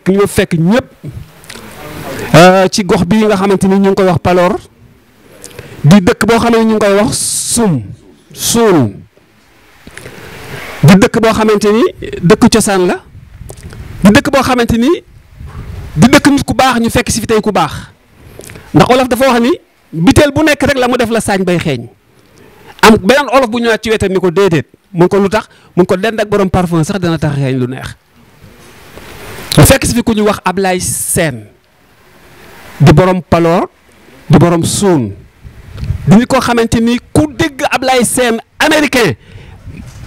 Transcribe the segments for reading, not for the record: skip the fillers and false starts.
ñu fekk ñëpp ci gox bii nga xamante ni ñu ngi koy wax Palor di dëkk boo xam ne ñu ngi koy wax suun di dëkk boo xamante ni dëkk cosaan la di dëkk boo xamante ni di dëkk nit ku baax ñu fekk si fi tey ku baax ndax olof dafa wax ni biteel bu nekk rek la mu def la saañ bay xeeñ am beneen olof bu ñëwaat ci wetam ni ko déedéet mun ko lu tax mun ko dend ak borom parfum sax dana tax xeeñ lu neex. ñu fekk si fi ku ñu wax Ablaye Sène di borom Palor di borom suun di nit koo xamante ni ku dégg Ablaye Sène américain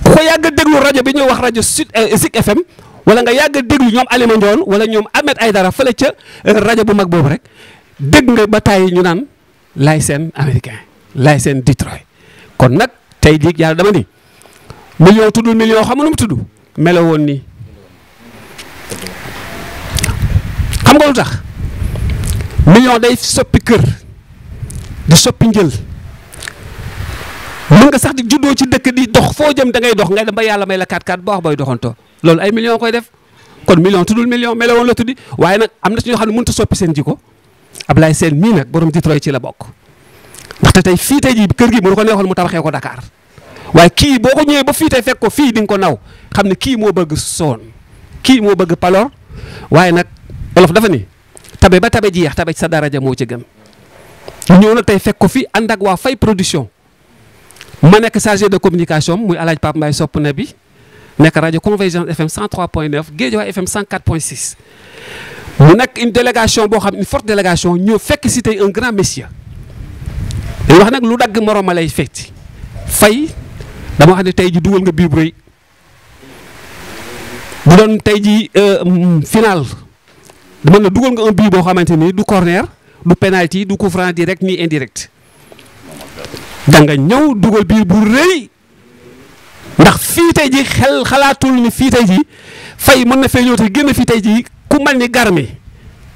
ku ko yàgg a déglu rajo bi ñuy wax rajo Zik FM wala nga yàgg a déglu ñoom Alima Ndione wala ñoom Ahmed Aïdara fële ca rajo bu mag boobu rek dégg nga ba tàyyi ñu naan Laye Sène américain Laye Sène Detroit kon nag tey jii yàlla dama ni million tuddul million xam nga nu mu tudd melo woon nii. xam nga lu tax million day soppi kër di soppi njël mën nga sax di juddoo ci dëkk di dox foo jëm da ngay dox nga dem ba yàlla may la 4x4 boo wax booy doxantoo loolu ay million koy def kon million tuddul million melo woon la tuddi waaye nag am na ci ñoo xam ne mënut a soppi seen jikko Ablaye Sène mii nag borom Detroit ci la bokk ndaxte tey fii tey jii kër gi mu ko neexoon mu tabaxee ko Dakar waaye kii boo ko ñëwee ba fii tey fekk ko fii di nga ko naw xam ne kii moo bëgg soon kii moo bëgg Palor waaye nag olof dafa ni tabe ba tabe ji yeex tabe ci sa daraja moo ci gën ñëw nag tey fekk ko fi ànd ak waa Fay production ma nekk chargé de communication muy El Hadj Pape Mbaye sopp na bi nekk rajo Convergence FM 103.9 Guédiawaye FM 104.6 mu nekk une délégation boo xam une forte délégation ñëw fekk si tey un grand monsieur dañuy wax nag lu dagg morom ma lay fekki Fay dama wax ne tey ji dugal nga bii bu rëy bu doon tey ji final. dama ne dugal nga un bii boo xamante ni du corner du penalty du coup franc direct ni indirect da nga ñëw dugal bii bu rëy ndax fii tey ji xalaatul ni fii tey ji Fay mën na fee ñëw te génn fii tey ji ku mel ni Garmi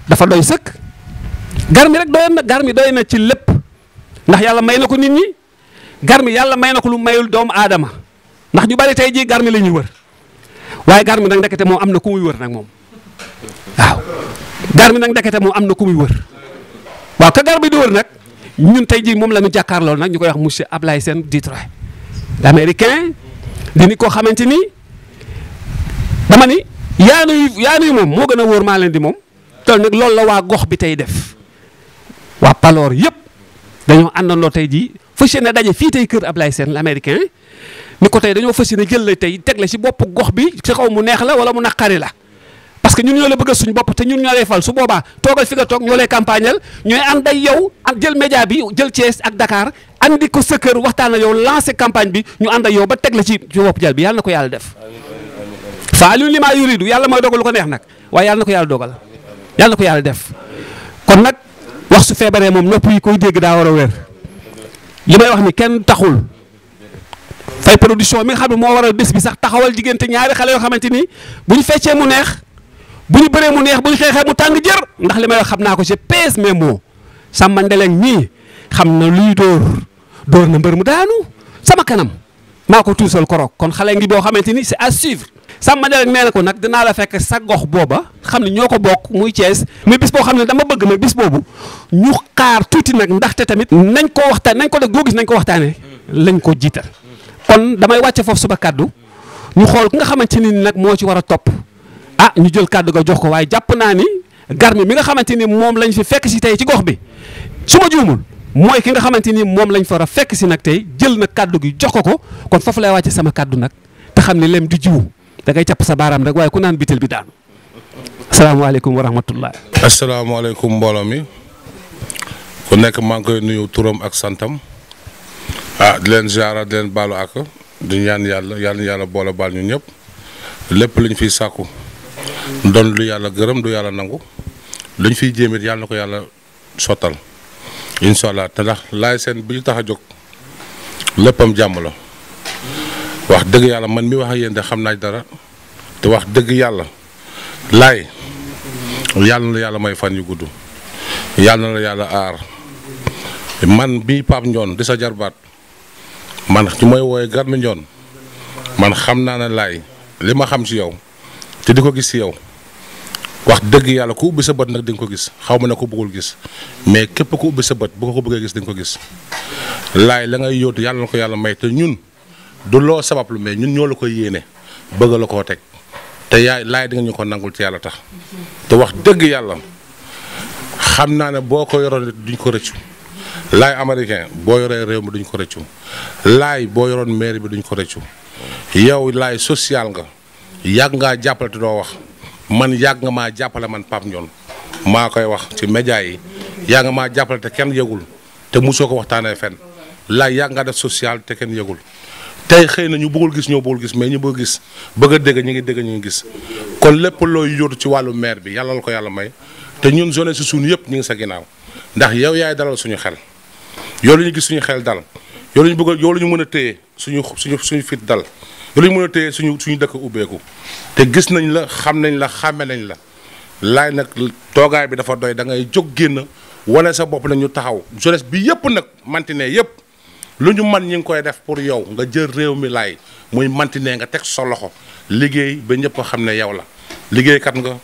dafa doy sëkk Garmi rek doyoon na Garmi doy na ci lépp ndax yàlla may na ko nit ñi Garmi yàlla may na ko lu mayul doomu aadama ndax ñu bari tey ji Garmi la ñuy wër waaye Garmi nag ndekete moom am na ku muy wër nag moom waaw. Garmi nag ndekete moom am na ku muy wër waaw ka Garmi di wër nag ñun tey jii moom la ñu jàkkaarloo nag ñu koy wax monsieur Ablaye Sène Detroit l'américain di ni koo xamante ni dama ni yaanuy moom moo gën a wóor maa leen di moom te nag loolu la waa gox bi tey def waa Palor yëpp dañoo àndandoo tey jii fas yéene daje fii tey kër Ablaye Sène l'américain ni ko tey dañoo fas yéene jël la tey teg la ci bopp gox bi ci xaw mu neex la wala mu naqari la. parce que ñun ñoo la bëgg suñu bopp te ñun ñoo lay fal su boobaa toogal fi nga toog ñoo lay campagnal ñooy ànd ak yow ak jël média bi jël Thiès ak Dakar andi ko sa kër waxtaan ak yow lancé campagne bi ñu ànd ak yow ba teg la ci bopp jël bi yàlla na ko yàlla def. faalu li maa yuridu yàlla mooy dogal lu ko neex nag waaye yàlla na ko yàlla dogal yàlla na ko yàlla def kon nag wax su feebaree moom nopp yi koy dégg daa war a wér li may wax ni kenn taxul Fay production mi nga xam ne moo waral bés bi sax taxawal diggante ñaari xale yoo xamante ni bu ñu feccee mu neex. bu ñu bëree mu neex bu ñu xeexee mu tàng jër ndax li may wax xam naa ko ci pèse mes mots Samba Ndeleng ñii xam na luy dóor na mbër mu daanu sama kanam maa ko tuusal korok kon xale ngi boo xamante ni c'est à suivre Samba Ndeleng nee na ko nag dinaa la fekk sa gox booba xam ne ñoo ko bokk muy Thiès mais bis boo xam ne dama bëgg nag bis boobu ñu xaar tuuti nag ndaxte tamit nañ ko waxtaan nañ ko def goo gis nañ ko waxtaanee lañ ko jiital kon damay wàcce foofu suba kàddu ñu xool ki nga xamante ni nag moo ci war a topp. ah ñu jël kàddu ga jox ko waaye jàpp naa ni Garmi mi nga xamante ni moom lañ fi fekk si tey ci gox bi su ma juumul mooy ki nga xamante ni moom lañ fa war a fekk si nag tey jël na kàddu gi jox ko kon foofu lay wàcce sama kàddu nag te xam ne lem di jiwu da ngay capp sa baaraam rek waaye ku naan bitel bi daanu asalaamaaleykum wa rahmatullah. asalaamaaleykum mbooloo mi ku nekk maa ngi koy nuyu turam ak santam di leen ziara di leen baalu ak di ñaan yàlla boole baal ñu ñëpp lépp luñ fiy sàkku doon lu yàlla gërëm du yàlla nangu luñ fiy jéemit yàlla na ko yàlla sottal incha allah te ndax Laye Sène bi ñu tax a jóg léppam jàmm la wax dëgg yàlla man mi wax ak yéen de xam naa dara te wax dëgg yàlla Laye yàlla na la yàlla may fan yu gudd yàlla na la yàlla aar man bii Pape Ndione di sa jarbaat man ci mooy wooye Garmi Ndione man xam naa ne Laye li ma xam ci yow te di ko gis ci yow wax dëgg yàlla ku ubbi sa bët nag di nga ko gis xaw ma ne ko bëggul gis mais képp ku ubbi sa bët bu ko bëggee gis di nga ko gis laay la ngay yóotu yàlla na ko yàlla may te ñun du loo sabablu mais ñun ñoo la koy yéene bëgg la koo teg te yaay laay di nga ñu ko nangul ci yàlla tax te wax dëgg yàlla xam naa ne boo ko yoroon duñ ko rëccu laay américain boo yoree réew mi duñ ko rëccu laay boo yoroon mairie bi duñ ko rëccu yow laay social nga yàgg ngaa jàppale te doo wax man yàgg nga maa jàppale man Pape Ndione maa koy wax ci média yi yàgg nga maa jàppale te kenn yëgul te mosoo ko waxtaanee fenn laay yàgg ngaa def social te kenn yëgul tey xëy na ñu bëggul gis ñoo bëggul gis mais ñu bëgg gis bëgg a dégg ñu ngi dégg ñu ngi gis kon lépp looy yóotu ci wàllu maire bi yàlla la ko yàlla may te ñun zone si suñu yëpp ñu ngi sa ginnaaw ndax yow yaay dalal suñu xel yow la ñu gis suñu xel dal yow la ñu bëgg yow la ñu mën a téye suñu fit dal yow la ñu mën a téye suñu dëkk ubbeeku te gis nañ la xam nañ la xàmme nañ la laay nag toogaay bi dafa doy da ngay jóg génn wane sa bopp nag ñu taxaw jeunesse bi yëpp nag mantine yëpp lu ñu man ñi ngi koy def pour yow nga jël réew mi laay muy mantine nga teg sa loxo liggéey ba ñëpp xam ne yow la liggéeykat nga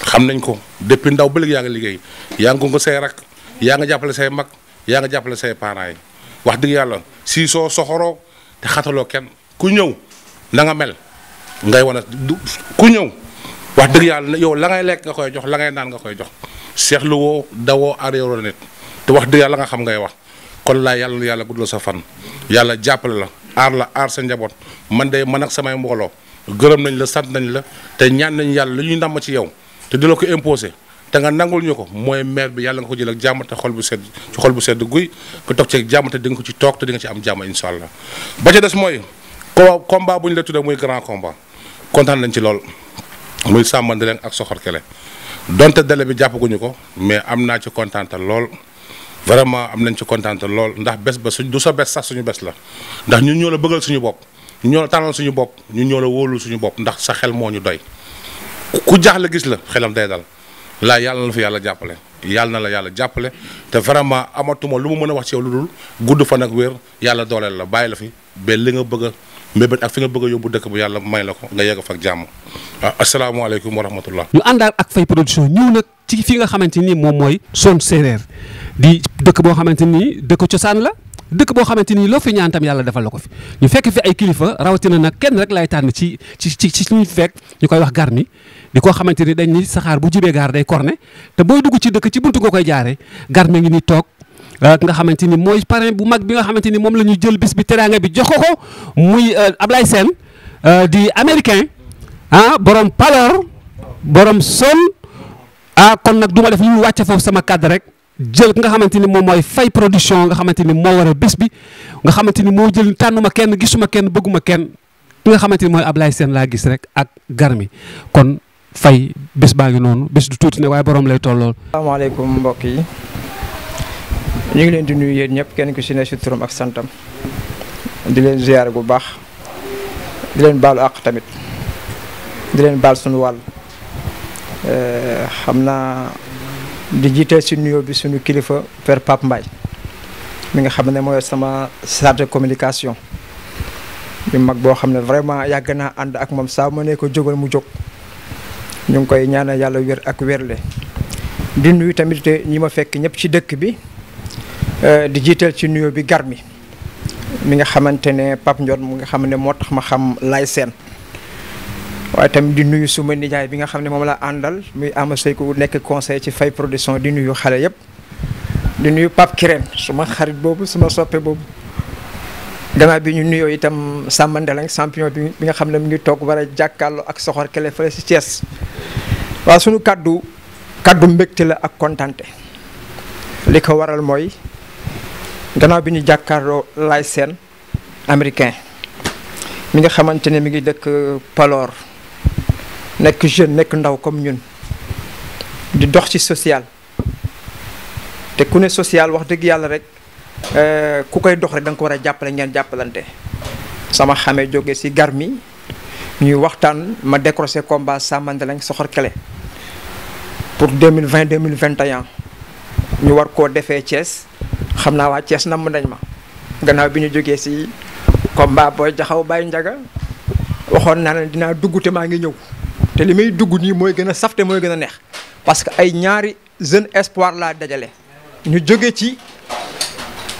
xam nañ ko depuis ndaw ba léegi yaa ngi liggéey yaa ngi ko say rak yaa nga jàppale say mag yaa nga jàppale say parents yi wax dëgg yàlla si soo soxoroo te xataloo kenn ku ñëw na nga mel ngay wane ku ñëw wax dëgg yàlla yow la ngay lekk nga koy jox la ngay naan nga koy jox seexlu woo dawoo aréero nit te wax dëgg yàlla nga xam ngay wax kon laa yàlla guddal sa fan yàlla jàppale la aar sa njaboot man de man ak samay mbooloo gërëm nañ la sant nañ la te ñaan nañ yàlla lu ñuy namm ci yow te di la ko imposé te nga nangul ñu ko mooy maire bi yàlla nga ko jël ak jàmm te xol bu sedd guy nga toog ci jàmm te di nga ko ci toog te di nga ci am jàmm incha allah ba ca des mooy combat bu ñu la tuddee muy grand combat kontaan nañ ci lool muy Samba Ndireng ak Soxor Kele donte délai bi jàppaguñu ko mais am naa ci kontaan lool vraiment am nañ ci kontaan lool ndax bés ba du sa bés sax suñu bés la ndax ñun ñoo la bëggal suñu bopp ñun ñoo la tànnal suñu bopp ñun ñoo la wóolul suñu bopp ndax sa xel moo ñu doy ku jaaxle gis la xelam day dal laa yàlla na fi yàlla jàppale yàlla na la yàlla jàppale te vraiment amatuma lu ma mën a wax ci yow lu dul gudd fan ak wér yàlla dooleel la bàyyi la fi ba li nga bëgg a mbébét ak fi nga bëgg a yóbbu dëkk bu yàlla may la ko nga yegg fa ak jàmm waaw asalaamaaleykum wa rahmatullah. ñu àndaal ak Faye Production ñëw nag ci fi nga xamante ni moom mooy zone séeréer di dëkk boo xamante ni dëkk cosaan la dëkk boo xamante ni loo fi ñaan tam yàlla defal la ko fi ñu fekk fi ay kilifa rawatina nag kenn rek lay tànn ci ñu fekk ñu koy wax garmi di ko xamante ni dañ ni saxaar bu jibee gaar day korne te booy dugg ci dëkk ci buntu nga koy jaaree garmi ngi ni toog nga xamante ni mooy parrain bu mag bi nga xamante ni moom la ñu jël bis bi teraanga bi jox ko muy Ablaye Sène di américain borom Palor borom Sol kon nag du ma def lu ñu wàcce foofu sama kàddu rek jël nga xamante ni moom mooy Faye Production nga xamante ni moo war a bés bi nga xamante ni moo jël tànnuma kenn gisuma kenn bëgguma kenn ki nga xamante ni mooy Ablaye Sène laa gis rek ak garmi kon Faye bés baa ngi noonu bés du tuuti ne waaye borom lay tollool. asalaamaaleykum mbokk yi ñu ngi leen di nuyu yéen ñëpp kenn ku si ne si turam ak santam di leen ziyaare bu baax di leen baalu àq tamit di leen baal suñu wàll xam naa di jiiteel si nuyoo bi suñu kilifa Père Pape Mbaye mi nga xam ne mooy sama chargé de communication bi mag boo xam ne vraiment yàgg naa ànd ak moom saa ma ne ko jógal mu jóg ñu ngi koy ñaanal yàlla wér ak wérle di nuyu tamit ñi ma fekk ñëpp ci dëkk bi di jiiteel ci nuyoo bi garmi mi nga xamante ne Pape Ndione mu nga xam ne moo tax ma xam Laye Sène waaye tamit di nuyu suma nijaay bi nga xam ne moom la àndal muy Ama Seyku nekk conseil ci Faye Production di nuyu xale yëpp di nuyu Pape Kirène suma xarit boobu suma soppe boobu gannaaw bi ñu nuyoo itam Samba Ndeleng champion bi nga xam ne mu ngi toog war a jàkkaarloo ak Soxor Kele fële si Thiès waaw sunu kaddu mbégte la ak kontante li ko waral mooy gannaaw bi ñu jàkkaarloo Laye Sène américain mi nga xamante ne mi ngi dëkk Palor nekk jeune nekk ndaw comme ñun di dox ci social te ku ne social wax dëgg yàlla rek ku koy dox rek da nga ko war a jàppale ngeen jàppalante sama xamee jóge ci garmi ñuy waxtaan ma décroché combat Samba Ndeleng Soxor Kele pour 2020-2021 ñu war koo defee Thiès xam naa waa Thiès namm nañ ma gannaaw bi ñu jógee ci combat booy jaxaw Baye Ndiaga waxoon naa ne dinaa dugg te maa ngi ñëw te li may dugg nii mooy gën a saf te mooy gën a neex parce que ay ñaari jeune espoir laa dajale ñu jóge ci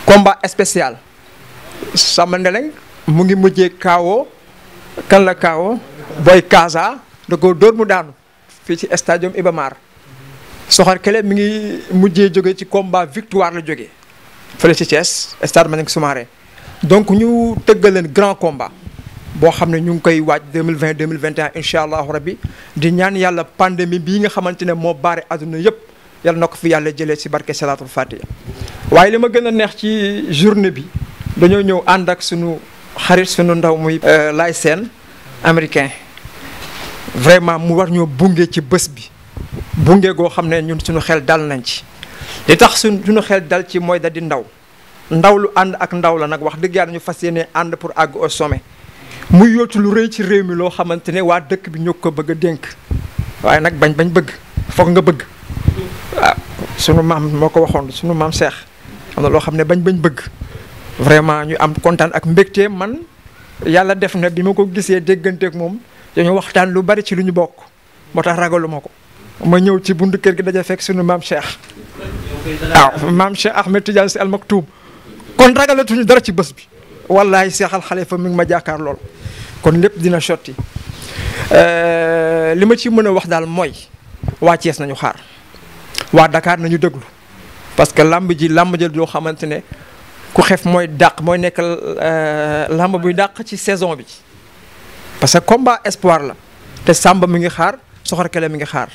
combat spécial Samba Ndeleng mu ngi mujjee kaawoo kan la kaawoo Boy Kaza da ko dóor mu daanu fii ci stadium Iba Mar Soxor Kele mi ngi mujjee jóge ci combat victoire la jógee fële ci Thiès stade Manick Soumaré donc ñu tëggal leen grand combat boo xam ne ñu ngi koy waaj 2020 2021 incha allahu rabbi di ñaan yàlla pandémie bii nga xamante ne moo baare àdduna yëpp yàlla na ko fi yàlla jëlee ci barke Salatul Fatiha waaye li ma gën a neex ci journée bi dañoo ñëw ànd ak sunu xarit sunu ndaw muy Laye Sène américain vraiment mu war ñoo bunge ci bés bi bunge goo xam ne ñun suñu xel dal nañ ci li tax suñu xel dal ci mooy da di ndaw lu ànd ak ndaw la nag wax dëgg yàlla ñu fas yéene ànd pour àgg au sommet muy yóotu lu rëy ci réew mi loo xamante ne waa dëkk bi ñoo ko bëgg a dénk waaye nag bañ bëgg foog nga bëgg waaw sunu maam moo ko waxoon sunu maam Cheikh am na loo xam ne bañ bëgg vraiment ñu am kontaan ak mbégte man yàlla def na bi ma ko gisee dégganteeg moom dañoo waxtaan lu bari ci lu ñu bokk moo tax ragalu ma ko ma ñëw ci buntu kër gi daja fekk sunu maam Cheikh waaw maam Cheikh Ahmed Tidiane Sy Al Maktoum kon ragalatuñu dara ci bés bi wallahi Cheikh Al Khalifa mi ngi ma jàkkaar lool kon lépp dina sotti li ma ci mën a wax daal mooy waa Thiès nañu xaar waa Dakar nañu déglu parce que lamb ji yoo xamante ne ku xef mooy dàq mooy nekk lamb buy dàq ci saison bi parce que combat espoir la te Samba mi ngi xaar Soxor Kele mi ngi xaar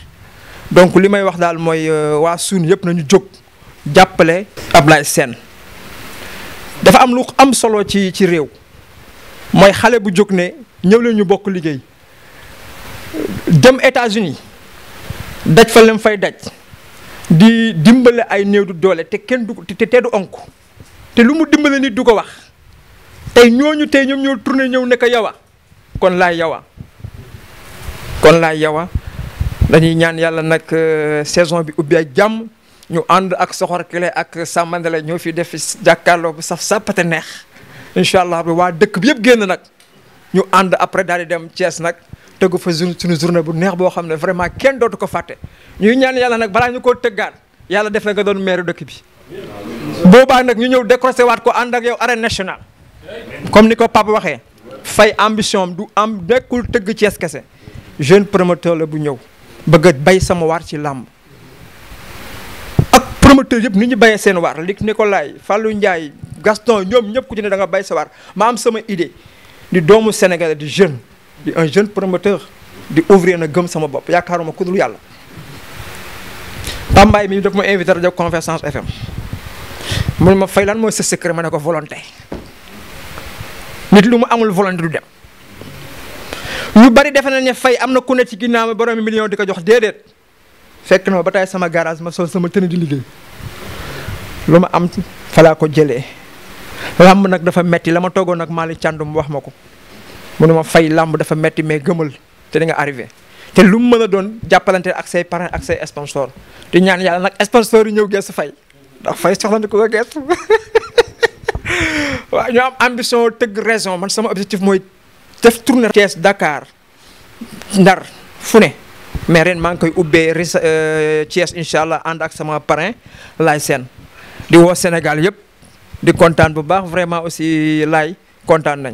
donc li may wax daal mooy waa suun yëpp nañu jóg jàppale Ablaye Sène dafa am lu am solo ci réew mooy xale bu jóg ne ñëw leen ñu bokk liggéey dem États-Unis daj fa leen fay daj di dimbale ay néew du doole te kenn du te du onk te lu mu dimbale nit du ko wax tey ñooñu tey ñoom ñoo tourné ñëw ne ko yawa kon laay yawa dañuy ñaan yàlla nag saison bi ubbi ak jàmm ñu ànd ak Soxor Kele ak Samba Ndeleng ñoo fi def jàkkaarloo bu saf sàppate neex incha allah waa dëkk bi yëpp génn nag ñu ànd après daal di dem Thiès nag tëggu fa suñu journée bu neex boo xam ne vraiment kenn dootu ko fàtte ñuy ñaan yàlla nag balaa ñu koo tëggaat yàlla def na nga doon maire dëkk bi boobaa nag ñu ñëw décroché waat ko ànd ak yow arène nationale comme ni ko Pape waxee fay ambition du am nekkul tëgg Thiès kese jeune promoteur la bu ñëw bëgg a bay sama waar ci làmb ak promoteur yëpp ni ñu bayee seen waar Luc Nicolaï Fallou Ndiaye Gaston ñoom ñëpp ku ci ne da nga bay sa waar ma am sama idée di doomu Sénégal di jeune di un jeune promoteur di ouvrier na gëm sama bopp yaakaaruma ku dul yàlla Pambaay mi daf ma invité rajo Convergence FM mun ma fay lan mooy sa secret ma ne ko volonté nit lu mu amul volonté du dem ñu bari defe nañ ne fay am na ku ne ci ginnaaw borom million di ko jox déedéet fekk na ba tey sama garage ma sol sama tenue di liggéey lu ma am fa laa ko jëlee làmb nag dafa metti la ma toogoon ak Malick Thiandoum wax ma ko mu ne ma fay làmb dafa metti mais gëmal te di nga arrivé te lu mu mën a doon jàppalante ak say parrain ak say sponsor di ñaan yàlla nag sponsor yi ñëw geesu fay ndax fay soxla na ko geesu waaw ñu am ambition tëgg raison man sama objectif mooy def tournée Thiès Dakar Ndar fu ne mais ren maa ngi koy ubbee Thiès incha allah ànd ak sama parrain Laye Sène di woo Sénégal yëpp di kontaan bu baax vraiment aussi Laye kontaan nañ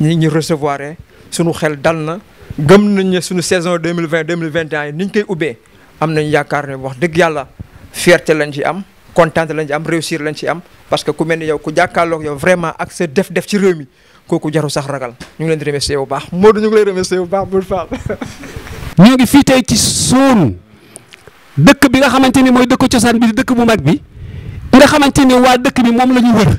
ñi ñu recevoir suñu xel dal na gëm nañ ne suñu saison 2020 2021 yi ni ñu koy ubbee am nañ yaakaar ne wax dëgg yàlla fierté lañ ci am kontaan lañ ci am réussir lañ ci am parce que ku mel ni yow ku jàkkaarloog yow vraiment ak sa def ci réew mi kooku jaru sax ragal ñu ngi leen di remercier bu baax Modou ñu ngi lay remercier bu baax bul faal. ñoo ngi fii tey ci Sone dëkk bi nga xamante ni mooy dëkk cosaan bi di dëkk bu mag bi nga xamante ni waa dëkk bi moom la ñu wër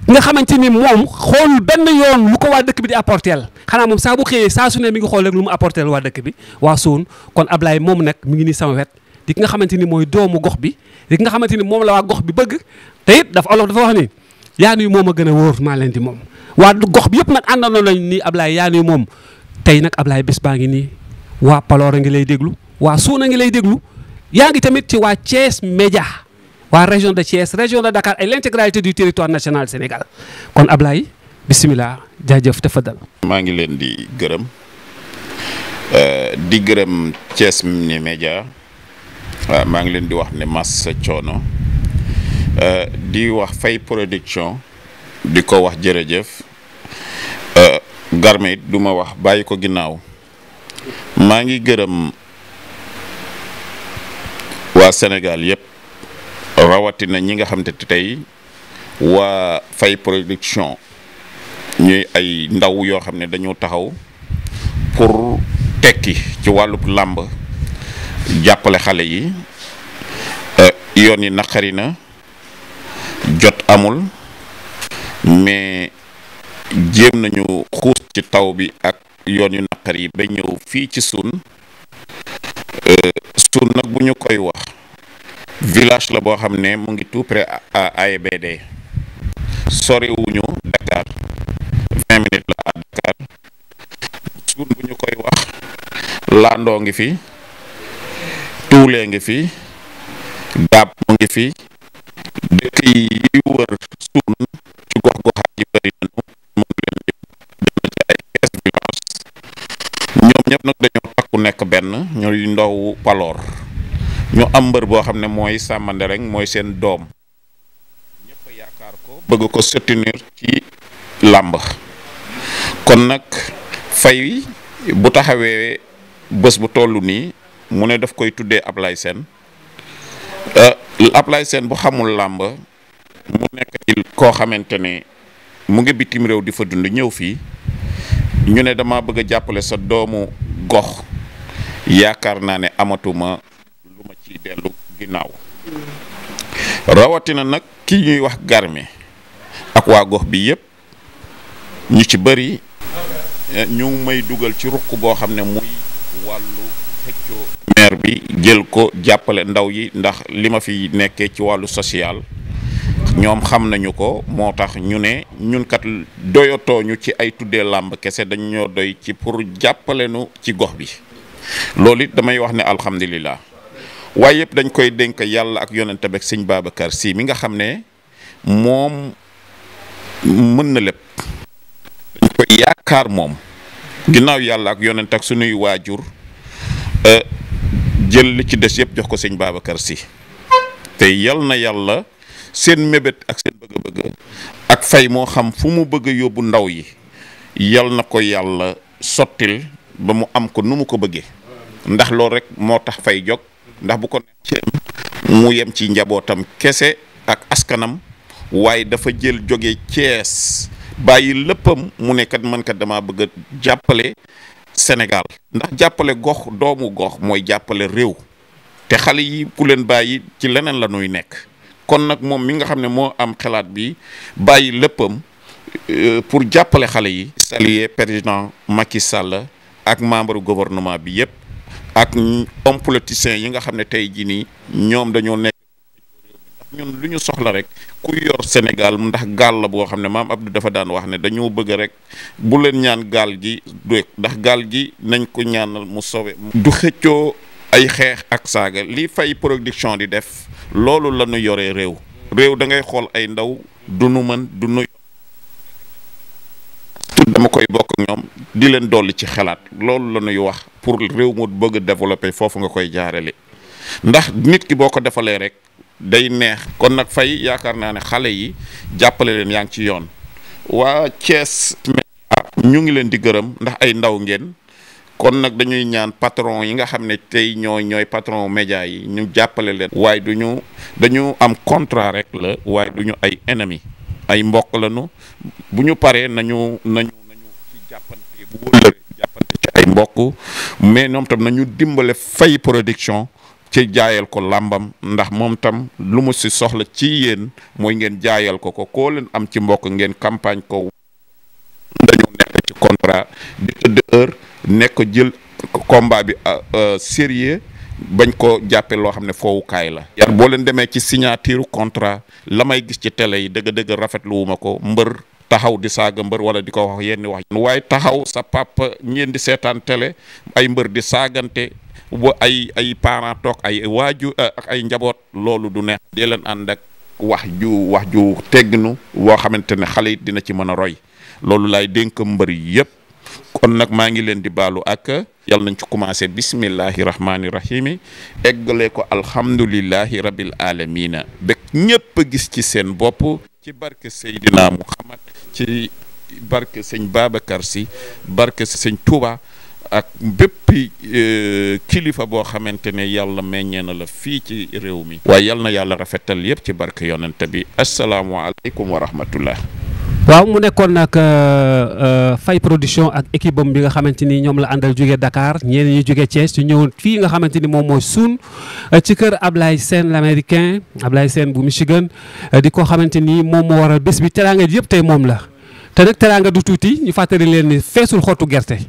nga xamante ni moom xool benn yoon lu ko waa dëkk bi di apporteel xanaa moom saa bu xëyee saa su ne mi ngi xool rek lu mu apporteel waa dëkk bi waa Sone kon Ablaye moom nag mi ngi nii sama wet di ki nga xamante ni mooy doomu gox bi di ki nga xamante ni moom la waa gox bi bëgg te it dafa olof dafa wax ni yaa nuy moom a gën a wóor maa leen di moom waa gox bi yëpp nag àndandoo nañ ni Ablaye yaa nuy moom tey nag Ablaye bés baa ngi nii waa Paloor a ngi lay déglu waa Sone a ngi lay déglu yaa ngi tamit ci waa Thiès Média waa région de Thiès région de Dakar et l'intégralité du territoire national Sénégal kon Ablaye bisimilah jaajëf tafadal. maa ngi leen di gërëm Thiès Mini Média maa ngi leen di wax ne massa coono di wax Faye Production di ko wax jërëjëf Garmi it du ma wax bàyyi ko ginnaaw maa ngi gërëm waa Sénégal yëpp rawatina ñi nga xam te tey waa Faye Production ñuy ay ndaw yoo xam ne dañoo taxaw pour tekki ci wàllu làmb jàppale xale yi yoon yi naqari na jot amul mais jéem nañu xuus ci taw bi ak yoon yu naqari yi ba ñëw fii ci Suun nag bu ñu koy wax village la boo xam ne mu ngi tout près à AIBD soriwuñu Dakar 20 minutes la à Dakar Suun bu ñu koy wax Landoo ngi fi Tuulee ngi fi Gaab mu ngi fi dëkk yi wër Suun ci gox-goxaat yi bëri nañu mu ngi leen di dina ci ay 15 villages ñoom ñëpp nag dañoo takku nekk benn ñuy ndaw Paloor ñu am mbër boo xam ne mooy Sàmmandereng mooy seen doom ñëpp yaakaar ko bëgg ko soutenir ci làmb kon nag Faye bu taxawee bés bu toll nii mu ne daf koy tuddee Ablaye Sène Ablaye Sène bu xamul làmb mu nekk ci koo xamante ne mu ngi bitim réew di fa dund ñëw fii ñu ne dama bëgg a jàppale sa doomu gox yaakaar naa ne amatuma lu ma ciy dellu ginnaaw rawatina nag ki ñuy wax Garmi ak waa gox bi yëpp ñu ci bëri ñu may dugal ci ruq boo xam ne muy wàllu xëccoo maire bi jël ko jàppale ndaw yi ndax li ma fi nekkee ci wàllu social ñoom xam nañu ko moo tax ñu ne ñun kat doyatooñu ci ay tuddee làmb kese dañu ñoo doy ci pour jàppale nu ci gox bi loolu it damay wax ne alhamdulilah waaye yëpp dañ koy dénk yàlla ak yonente bek sëñ Babacar Sy mi nga xam ne moom mën na lépp dañ koy yaakaar moom ginnaaw yàlla ak yonent ak sunuy waajur jël li ci des yëpp jox ko sëñ Babacar Sy te yal na yàlla seen mébét ak seen bëgg-bëgg ak Faye moo xam fu mu bëgg a yóbbu ndaw yi yal na ko yàlla sottil ba mu am ko nu mu ko bëggee ndax loolu rek moo tax Faye jóg ndax bu ko neexee mu yem ci njabootam kese ak askanam waaye dafa jël jóge Thiès bàyyi léppam mu ne kat man kat dama bëgg a jàppale Sénégal ndax jàppale gox doomu gox mooy jàppale réew te xale yi ku leen bàyyi ci leneen la ñuy nekk kon nag moom mi nga xam ne moo am xalaat bi bàyyi léppam pour jàppale xale yi. saluer président Macky Sall ak membre gouvernement bi yëpp ak homme politicien yi nga xam ne tey jii nii ñoom dañoo nekk. ñun lu ñu soxla rek ku yor Sénégal ndax gaal la boo xam ne maam Abdou dafa daan wax ne dañoo bëgg rek bu leen ñaan gaal gi doy ndax gaal gi nañ ko ñaanal mu sowe du xëccoo ay xeex ak saaga li Faye Production di def loolu la ñu yoree réew da ngay xool ay ndaw du nu mën du nu dama koy bokk ak ñoom di leen dolli ci xalaat loolu la ñuy wax pour réew mu bëgg a développer foofu nga koy jaarale ndax nit ki boo ko defalee rek day neex kon nag Faye yaakaar naa ne xale yi jàppale leen yaa ngi ci yoon waa Thiès ñu ngi leen di gërëm ndax ay ndaw ngeen kon nag dañuy ñaan patron yi nga xam ne tey ñooy patron média yi ñu jàppale leen waaye dañu am contrat rek la waaye duñu ay ennemi ay mbokk lañu bu ñu paree nañu ci jàppante bu wëllëre jàppante ci ay mbokk mais ñoom tam nañu dimbale Faye Production ci jaayal ko làmbam ndax moom tam lu mu si soxla ci yéen mooy ngeen jaayal ko koo leen am ci mbokk ngeen campagne ko dañu nekk ci contrat di tëdd heure nekk jël combat bi sérieux bañ ko jàppe loo xam ne foowukaay la yar boo leen demee ci signature contrat la may gis ci télé yi dëgg-dëgg rafetlu wu ma ko mbër taxaw di saaga mbër wala di ko wax yenn wax waaye taxaw sa papa ñeen di seetaan télé ay mbër di saagante ba ay parents toog ay waaju ak ay njaboot loolu du neex dee leen ànd ak wax ju tegginu woo xamante ne xale it dina ci mën a roy loolu laay dénk mbër yëpp. kon nag maa ngi leen di baalu ak yàlla nañ ci commencé bismillahi rahmaani rahimi eggale ko alhamdulillahi rabbil alamina bek ñëpp a gis ci seen bopp ci barke Seydina Muhammad ci barke sëñ Babacar Sy barke sëñ Touba ak bépp kilifa boo xamante ne yàlla meññee na la fii ci réew mi waaye yal na yàlla rafetal yëpp ci barke yonent bi asalaamualeykum wa rahmatullah. waaw mu nekkoon nag Faye Production ak équipe bam bi nga xamante ni ñoom la àndal jógee Dakar ñeneen ñi jógee Thiès ñu ñëwoon fii nga xamante ni moom mooy suun ci kër Ablaye Sène l'américain Ablaye Sène bu Michigan di ko xamante ni moom moo waral bés bi teraanga ji yëpp tey moom la te nag teraanga du tuuti ñu fàttali leen ni feesul xottu gerte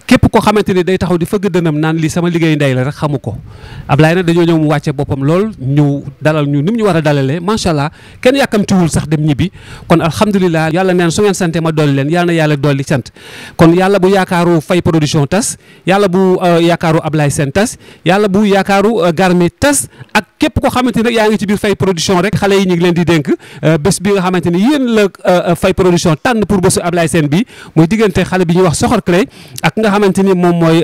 képp koo xamante ni day taxaw di fëgg dënam naan lii sama liggéey ndey la rek xamu ko Ablaye nag dañoo ñëw mu wàcce boppam lool ñu dalal ñu ni mu ñu war a dalalee macha allah kenn yàkkamtiwul sax dem ñibbi kon alhamdulilah yàlla neen su ngeen sante ma dolli leen yàlla na yàlla dolli sant kon yàlla bu yaakaaru Faye Production tas yàlla bu yaakaaru Ablaye Sène tas yàlla bu yaakaaru Garmi tas ak képp koo xamante ni yaa ngi ci biir Faye Production rek xale yi ñu ngi leen di dénk bés bi nga xamante ni yéen la Faye Production tànn pour bésu Ablaye Sène bi muy diggante xale bi ñuy wax Soxor Clé ak nga xamante ni moom mooy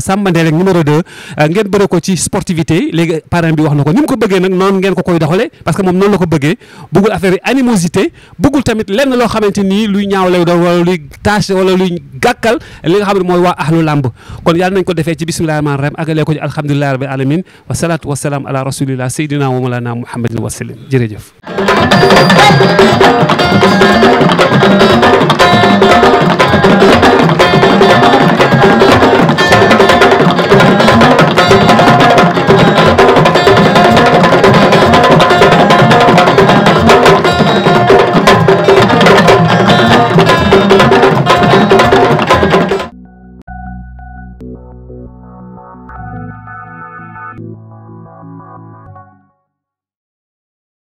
Samba Ndelek numéro 2 ngeen bëre ko ci sportivité léegi parrain bi wax na ko ni mu ko bëggee nag noonu ngeen ko koy doxale parce que moom noonu la ko bëggee bëggul affaire yi animosité bëggul tamit lenn loo xamante ni luy ñaaw lay doon wala luy tâche wala luy gàkkal li nga xam ne mooy waa ahlu làmb kon yàlla nañ ko defee ci bismillahi rahmaani rahim agalee ko ci alhamdulillahi rabbil alamin wa salaatu wa salaam ala rasulillah sayyidina wa mawlana muhammadin wa sallim jërëjëf Thank you.